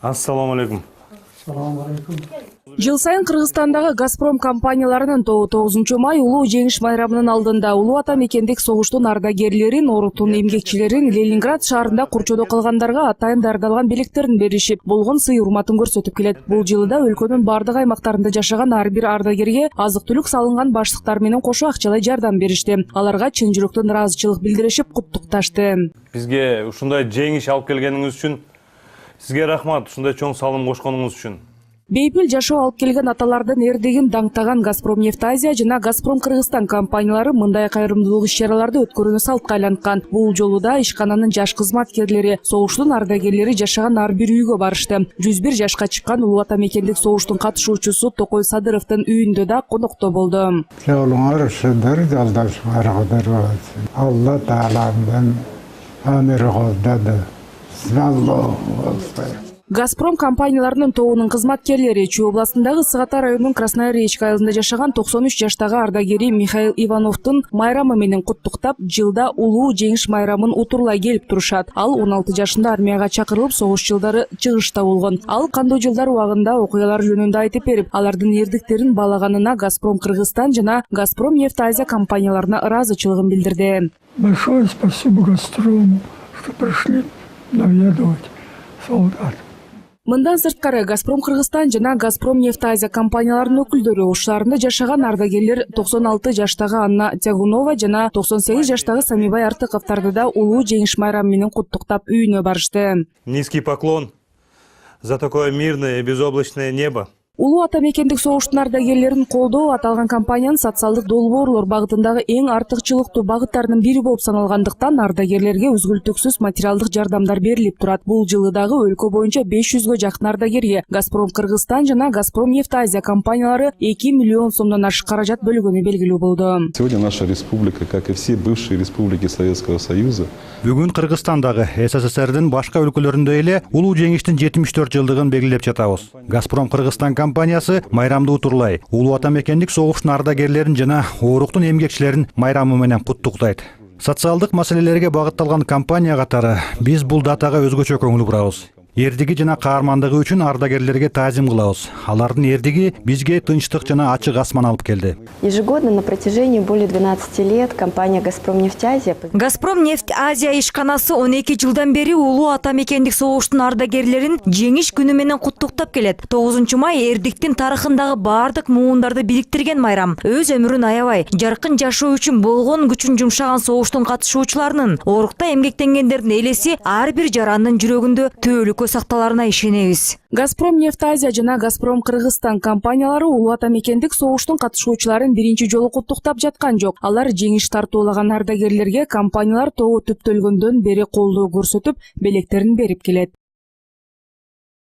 Ассаламу алейкум. Жыл сайын Кыргызстандагы Газпром компанияларынын тобу 9 май улуу жеңиш майрамынын алдында улуу ата мекендик согуштун ардагерлерин, оруктун эмгекчилерин Ленинград шаарында курчоодо калгандарга атайын даярдалган белектерин беришип, болгон сый урматын көрсөтүп келет. Бул жылы да өлкөнүн бардык аймактарында жашаган ар бир ардагерге азык-түлүк салынган баштыктар менен кошо акчалай жардам беришти. Аларга чын жүрөктөн ыраазычылык билдиришип, куттукташты. Бизге ушундай жеңиш алып келгениңиз үчүн сизге рахмат, ушундай чоң салым кошконуңуз үчүн. Бейпил жашоо алып келген аталардын эрдигин даңктаган Газпром Нефть-Азия жана Газпром Кыргызстан компаниялары мындай кайрымдуулук иш-чараларды өткөрүүнү салтка айланткан. Бул жолу да ишкананын жаш кызматкерлери, согуштун ардагерлери жашаган ар бир үйгө барышты. 101 жашка чыккан улуу ата мекендик согуштун катышуучусу Токой Садыровдун үйүндө да конокто болду. Жолуңар ушундай жолдошмарыңдар болсун. Алла Тааланын амыры колдоду. Аллаху акбар. Газпром компанияларынын тобунун кызматкерлери Чүй областындагы Сыгата районунун Красная Речка айылында жашаган 93 жаштагы ардагери Михаил Ивановдун майрамы менен куттуктап, жылда улуу жеңиш майрамын утурлай келип турушат. Ал 16 жашында армияга чакырылып, согуш жылдары чыгышта болгон. Ал кандуу жылдар убагында окуялар жөнүндө айтып берип, алардын эрдиктерин баалаганына Газпром Кыргызстан жана Газпром Нефть-Азия компанияларына ыраазычылыгын билдирди. Большое спасибо Газпрому, что пришли наведывать солдат. Мындан сырткары Газпром Кыргызстан жана Газпром Нефть-Азия компанияларынын өкүлдөрү ош шаарында жашаган ардагерлер 96 жаштагы Анна Тягунова жана 98 жаштагы Самибай Артыковдарды да улуу жеңиш майрамы менен куттуктап үйүнө барышты. Низкий поклон за такое мирное и безоблачное небо. Улуу ата мекендик согуштун ардагерлерин колдоо аталган компаниянын социалдык долбоорлор багытындагы эң артыкчылыктуу багыттарынын бири болуп саналгандыктан ардагерлерге үзгүлтүксүз материалдык жардамдар берилип турат. Бул жылы дагы өлкө боюнча 500гө жакын ардагерге Газпром Кыргызстан жана Газпром Нефть-Азия компаниялары 2 миллион сомдон ашык каражат бөлгөнү белгилүү болду. Сегодня наша республика, как и все бывшие республики Советского Союза, Бүгүн Кыргызстандагы СССРдин башка өлкөлөрүндө эле улуу жеңиштин 74 жылдыгын белгилеп жатабыз. Газпром Кыргызстан компаниясы майрамды утурлай, улуу ата мекендик согуштун ардагерлерин жана оруктун эмгекчилерин майрамы менен куттуктайт. Социалдык маселелерге багытталган компания катары биз бул датага өзгөчө көңүл бурабыз. Эрдиги жана каармандыгы үчүн ардагерлерге таазим кылабыз. Алардын эрдиги бизге тынчтык жана ачык асман алып келди. Ежегодно на протяжении более 12 лет компания «Газпром Нефть-Азия» Газпром Нефть-Азия ишканасы 12 жылдан бери улуу ата мекендик согуштун ардагерлерин жеңиш күнү менен куттуктап келет. 9 май эрдиктин тарыхындагы бардык муундарды бириктирген майрам. Өз өмүрүн аябай, жаркын жашоо үчүн болгон күчүн жумшаган согуштун катышуучуларынын, орукта эмгектенгендердин элеси ар бир жарандын жүрөгүндө түбөлүккө сакталарына ишенебиз. Газпром Нефть-Азия жана Газпром Кыргызстан компаниялары улуу ата мекендик согуштун катышуучуларын биринчи жолу куттуктап жаткан жок. Алар жеңиш тартуулаган ардагерлерге компаниялар тобу түптөлгөндөн бери колдоо көрсөтүп, белектерин берип келет.